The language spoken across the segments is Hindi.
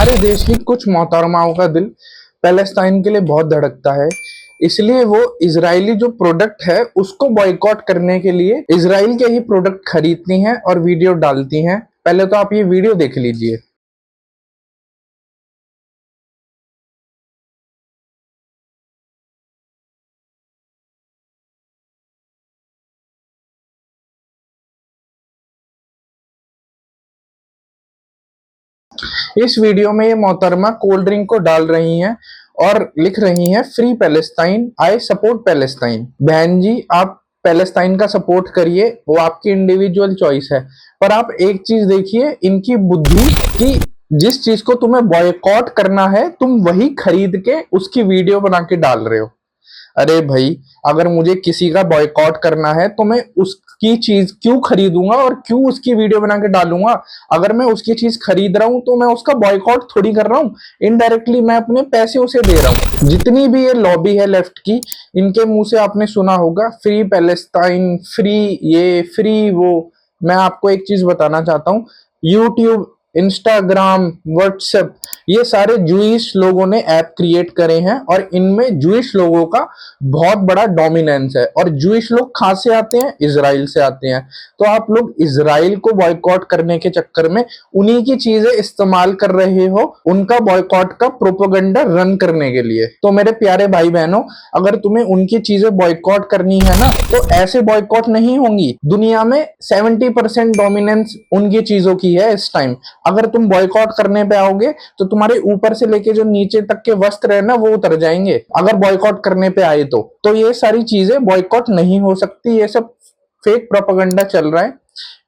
हमारे देश की कुछ मोहतरमाओं का दिल पैलेस्टाइन के लिए बहुत धड़कता है, इसलिए वो इजरायली जो प्रोडक्ट है उसको बॉयकॉट करने के लिए इजराइल के ही प्रोडक्ट खरीदती हैं और वीडियो डालती हैं। पहले तो आप ये वीडियो देख लीजिए। इस वीडियो में ये मोहतरमा कोल्ड ड्रिंक को डाल रही हैं और लिख रही हैं free Palestine, I support Palestine. बहन जी, आप पैलेस्टाइन का सपोर्ट करिए, वो आपकी इंडिविजुअल चॉइस है, पर आप एक चीज देखिए इनकी बुद्धि कि जिस चीज को तुम्हें बॉयकॉट करना है तुम वही खरीद के उसकी वीडियो बना के डाल रहे हो। अरे भाई, अगर मुझे किसी का बॉयकॉट करना है तो मैं उसकी चीज क्यों खरीदूंगा और क्यों उसकी वीडियो बना के डालूंगा। अगर मैं उसकी चीज खरीद रहा हूं तो मैं उसका बॉयकॉट थोड़ी कर रहा हूं, इनडायरेक्टली मैं अपने पैसे उसे दे रहा हूं। जितनी भी ये लॉबी है लेफ्ट की, इनके मुंह से आपने सुना होगा फ्री पैलेस्टाइन, फ्री ये, फ्री वो। मैं आपको एक चीज बताना चाहता हूं, यूट्यूब, इंस्टाग्राम, व्हाट्सएप, ये सारे जूइश लोगों ने ऐप क्रिएट करे हैं और इनमें जूइश लोगों का बहुत बड़ा डोमिनेंस है। और जूइश लोग कहां से आते हैं? इजराइल से आते हैं। तो आप लोग इजराइल को बॉयकॉट करने के चक्कर में उन्हीं की चीजें इस्तेमाल कर रहे हो उनका बॉयकॉट का प्रोपेगेंडा रन करने के लिए। तो मेरे प्यारे भाई बहनों, अगर तुम्हें उनकी चीजें बॉयकॉट करनी है ना तो ऐसे बॉयकॉट नहीं होंगी। दुनिया में 70% डोमिनेंस उनकी चीजों की है इस टाइम। अगर तुम बॉयकॉट करने पे आओगे तो तुम्हारे ऊपर से लेके जो नीचे तक के वस्त्र है ना वो उतर जाएंगे, अगर बॉयकॉट करने पे आए तो ये सारी चीजें बॉयकॉट नहीं हो सकती। ये सब फेक प्रोपेगेंडा चल रहा है।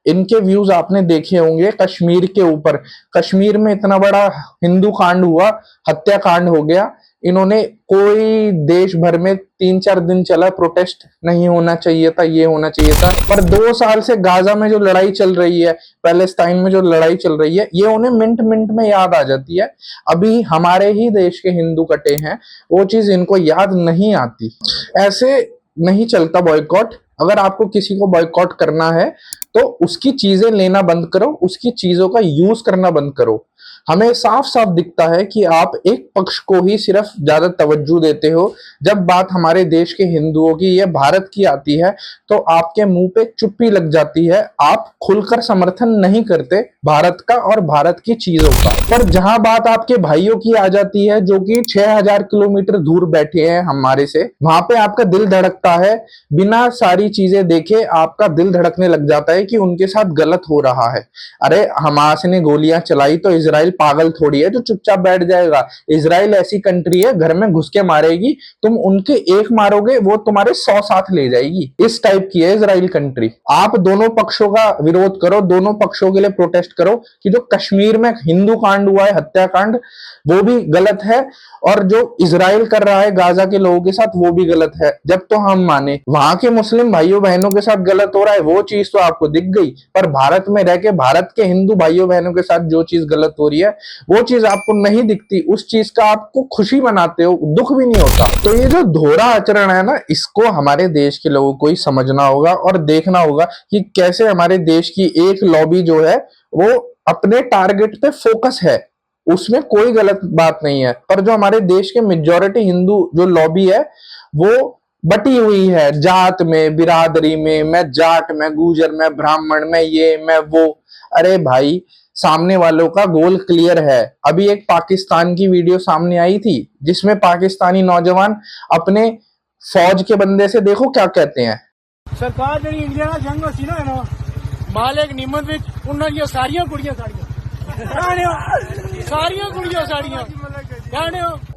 इनके व्यूज आपने देखे होंगे कश्मीर के ऊपर। कश्मीर में इतना बड़ा हिंदू कांड हुआ, हत्याकांड हो गया, इन्होंने कोई देश भर में 3-4 दिन चला प्रोटेस्ट, नहीं होना चाहिए था, ये होना चाहिए था। पर 2 साल से गाजा में जो लड़ाई चल रही है, पैलेस्टाइन में जो लड़ाई चल रही है, ये उन्हें मिनट मिनट में याद आ जाती है। अभी हमारे ही देश के हिंदू कटे हैं, वो चीज इनको याद नहीं आती। ऐसे नहीं चलता बॉयकॉट। अगर आपको किसी को बॉयकॉट करना है तो उसकी चीजें लेना बंद करो, उसकी चीजों का यूज करना बंद करो। हमें साफ साफ दिखता है कि आप एक पक्ष को ही सिर्फ ज्यादा तवज्जो देते हो। जब बात हमारे देश के हिंदुओं की या भारत की आती है तो आपके मुंह पे चुप्पी लग जाती है। आप खुलकर समर्थन नहीं करते भारत का और भारत की चीजों का। पर जहां बात आपके भाइयों की आ जाती है जो कि 6000 किलोमीटर दूर बैठे हैं हमारे से, वहां पे आपका दिल धड़कता है। बिना सारी चीजें देखे आपका दिल धड़कने लग जाता है कि उनके साथ गलत हो रहा है। अरे, हमास ने गोलियां चलाई तो इजराइल पागल थोड़ी है जो चुपचाप बैठ जाएगा। इजराइल ऐसी कंट्री है, घर में घुस के मारेगी, तुम उनके एक मारोगे वो तुम्हारे 100 साथ ले जाएगी। इस टाइप की है इजराइल कंट्री। आप दोनों पक्षों का विरोध करो, दोनों पक्षों के लिए प्रोटेस्ट करो कि जो कश्मीर में हिंदू कांड हुआ है, हत्याकांड, वो भी गलत है और जो इजराइल कर रहा है गाजा के लोगों के साथ वो भी गलत है। जब तो हम माने वहां के मुस्लिम भाइयों बहनों के साथ गलत हो रहा है वो चीज तो आपको दिख गई, पर भारत में रह के भारत के हिंदू भाइयों बहनों के साथ जो चीज गलत हो रही है वो चीज आपको नहीं दिखती। उस चीज का आपको खुशी मनाते हो, दुख भी नहीं होता। तो ये जो दोहरा आचरण है ना, इसको हमारे देश के लोगों को ही समझना होगा और देखना होगा कि कैसे हमारे देश की एक लॉबी जो है वो अपने टारगेट पे फोकस है, उसमें कोई गलत बात नहीं है। पर जो हमारे देश के मेजॉरिटी हिंदू जो लॉबी है वो बटी हुई है जात में, बिरादरी में, मैं जाट, मैं गुजर, मैं ब्राह्मण, मैं ये, मैं वो। अरे भाई, सामने वालों का गोल क्लियर है। अभी एक पाकिस्तान की वीडियो सामने आई थी जिसमें पाकिस्तानी नौजवान अपने फौज के बंदे से देखो क्या कहते हैं। सरकार जी इंडिया ना जंग सी ना मालिक नियमत विच उन्हां दी सारियां कुड़ियां साड़ियां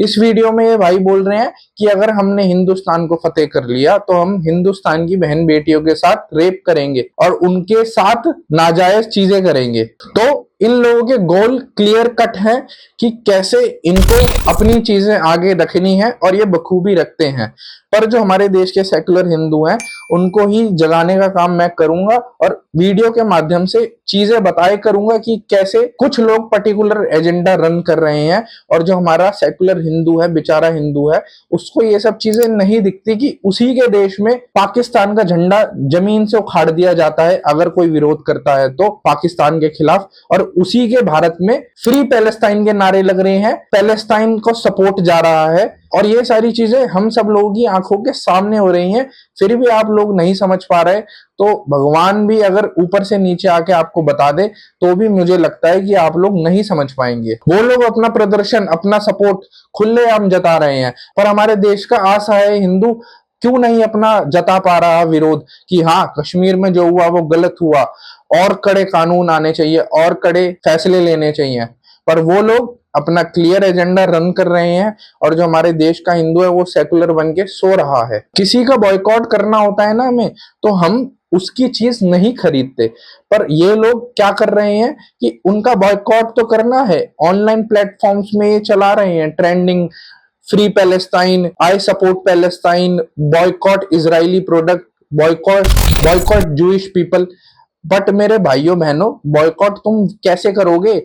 इस वीडियो में ये भाई बोल रहे हैं कि अगर हमने हिंदुस्तान को फतेह कर लिया तो हम हिंदुस्तान की बहन बेटियों के साथ रेप करेंगे और उनके साथ नाजायज चीजें करेंगे। तो इन लोगों के गोल क्लियर कट है कि कैसे इनको अपनी चीजें आगे रखनी है और ये बखूबी रखते हैं। पर जो हमारे देश के सेकुलर हिंदू हैं उनको ही जगाने का काम मैं करूंगा और वीडियो के माध्यम से चीजें बताए करूंगा कि कैसे कुछ लोग पर्टिकुलर एजेंडा रन कर रहे हैं और जो हमारा सेकुलर हिंदू है, बेचारा हिंदू है, उसको ये सब चीजें नहीं दिखती कि उसी के देश में पाकिस्तान का झंडा जमीन से उखाड़ दिया जाता है अगर कोई विरोध करता है तो पाकिस्तान के खिलाफ, और उसी के भारत में फ्री पैलेस्टाइन के नारे लग रहे हैं, पैलेस्टाइन को सपोर्ट जा रहा है, और ये सारी चीजें हम सब लोगों की आंखों के सामने हो रही हैं, फिर भी आप लोग नहीं समझ पा रहे। तो भगवान भी अगर ऊपर से नीचे आके आपको बता दे तो भी मुझे लगता है कि आप लोग नहीं समझ पाएंगे। वो लोग अपना प्रदर्शन, अपना सपोर्ट खुलेआम जता रहे हैं, पर हमारे देश का असहाय हिंदू क्यों नहीं अपना जता पा रहा विरोध कि हाँ, कश्मीर में जो हुआ वो गलत हुआ, और कड़े कानून आने चाहिए, और कड़े फैसले लेने चाहिए। पर वो लोग अपना क्लियर एजेंडा रन कर रहे हैं, और जो हमारे देश का हिंदू है वो सेकुलर बन के सो रहा है। किसी का बॉयकॉट करना होता है ना हमें, तो हम उसकी चीज नहीं खरीदते, पर ये लोग क्या कर रहे हैं कि उनका बॉयकॉट तो करना है, ऑनलाइन प्लेटफॉर्म्स में ये चला रहे हैं trending, free Palestine, I support Palestine, boycott Israeli product, boycott boycott Jewish people. But मेरे भाइयों बहनों, बॉयकॉट तुम कैसे करोगे?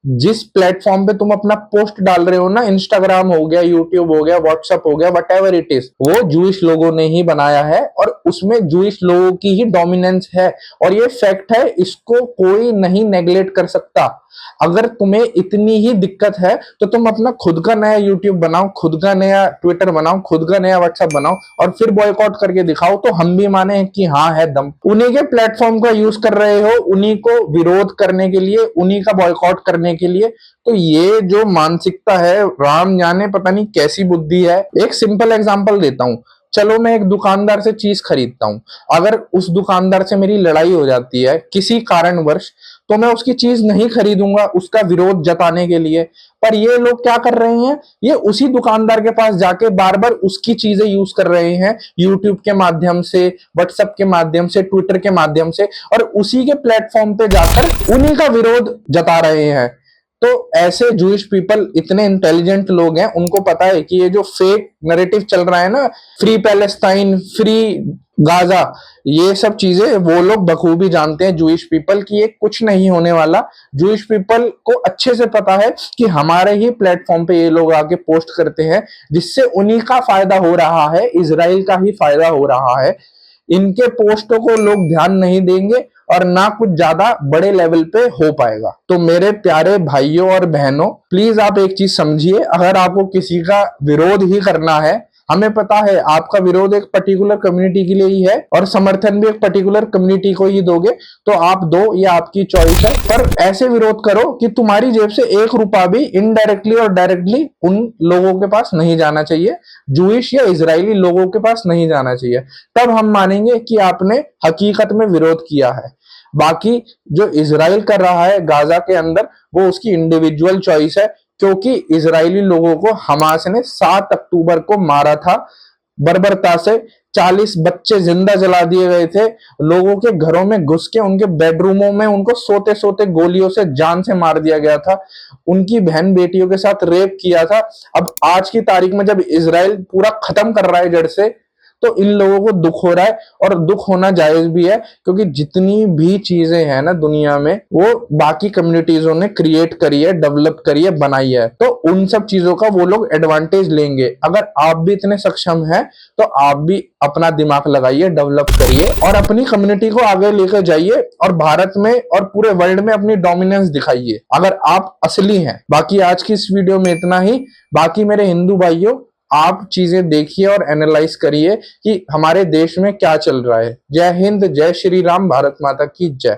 जिस प्लेटफॉर्म पे तुम अपना पोस्ट डाल रहे हो ना, इंस्टाग्राम हो गया, यूट्यूब हो गया, व्हाट्सएप हो गया, वट एवर इट इज, वो जूइश लोगों ने ही बनाया है, और उसमें जूइश लोगों की ही डोमिनेंस है, और ये फैक्ट है, इसको कोई नहीं नेग्लेक्ट कर सकता। अगर तुम्हें इतनी ही दिक्कत है तो तुम अपना खुद का नया यूट्यूब बनाओ, खुद का नया ट्विटर बनाओ, खुद का नया व्हाट्सएप बनाओ, और फिर बॉयकॉट करके दिखाओ, तो हम भी माने कि हाँ है दम। उन्हीं के प्लेटफॉर्म का यूज कर रहे हो, उन्हीं को विरोध करने के लिए, उन्हीं का बॉयकॉट करने के लिए। तो ये जो मानसिकता है, राम जाने पता नहीं कैसी बुद्धि है। एक सिंपल एग्जांपल देता हूं, चलो मैं एक दुकानदार से चीज खरीदता हूं, अगर उस दुकानदार से मेरी लड़ाई हो जाती है किसी कारणवश, तो मैं उसकी चीज नहीं खरीदूंगा उसका विरोध जताने के लिए। पर ये लोग क्या कर रहे हैं, ये उसी दुकानदार के पास जाके बार बार उसकी चीजें यूज कर रहे हैं, यूट्यूब के माध्यम से, व्हाट्सएप के माध्यम से, ट्विटर के माध्यम से, और उसी के प्लेटफॉर्म पे जाकर उन्हीं का विरोध जता रहे हैं। तो ऐसे जूइश पीपल इतने इंटेलिजेंट लोग हैं, उनको पता है कि ये जो फेक नैरेटिव चल रहा है ना, फ्री पैलेस्टाइन, फ्री गाजा, ये सब चीजें वो लोग बखूबी जानते हैं जूइश पीपल की ये कुछ नहीं होने वाला। जूइश पीपल को अच्छे से पता है कि हमारे ही प्लेटफॉर्म पे ये लोग आके पोस्ट करते हैं, जिससे उन्हीं का फायदा हो रहा है, इजराइल का ही फायदा हो रहा है। इनके पोस्टों को लोग ध्यान नहीं देंगे, और ना कुछ ज्यादा बड़े लेवल पे हो पाएगा। तो मेरे प्यारे भाइयों और बहनों, प्लीज आप एक चीज समझिए, अगर आपको किसी का विरोध ही करना है, हमें पता है आपका विरोध एक पर्टिकुलर कम्युनिटी के लिए ही है, और समर्थन भी एक पर्टिकुलर कम्युनिटी को ही दोगे, तो आप दो, ये आपकी चॉइस है। पर ऐसे विरोध करो कि तुम्हारी जेब से एक रुपया भी इनडायरेक्टली और डायरेक्टली उन लोगों के पास नहीं जाना चाहिए, जूइश या इजरायली लोगों के पास नहीं जाना चाहिए। तब हम मानेंगे कि आपने हकीकत में विरोध किया है। बाकी जो इजराइल कर रहा है गाजा के अंदर, वो उसकी इंडिविजुअल चॉइस है, क्योंकि इजरायली लोगों को हमास ने 7 अक्टूबर को मारा था बर्बरता से। 40 बच्चे जिंदा जला दिए गए थे, लोगों के घरों में घुस के उनके बेडरूमों में उनको सोते सोते गोलियों से जान से मार दिया गया था, उनकी बहन बेटियों के साथ रेप किया था। अब आज की तारीख में जब इजराइल पूरा खत्म कर रहा है जड़ से, तो इन लोगों को दुख हो रहा है, और दुख होना जायज भी है, क्योंकि जितनी भी चीजें हैं ना दुनिया में, वो बाकी कम्युनिटीजों ने क्रिएट करी है, डेवलप करी है, बनाई है, तो उन सब चीजों का वो लोग एडवांटेज लेंगे। अगर आप भी इतने सक्षम हैं तो आप भी अपना दिमाग लगाइए, डेवलप करिए, और अपनी कम्युनिटी को आगे लेकर जाइए, और भारत में और पूरे वर्ल्ड में अपनी डोमिनेंस दिखाइए, अगर आप असली हैं। बाकी आज की इस वीडियो में इतना ही। बाकी मेरे हिंदू भाइयों, आप चीजें देखिए और एनालाइज करिए कि हमारे देश में क्या चल रहा है। जय हिंद, जय श्री राम, भारत माता की जय।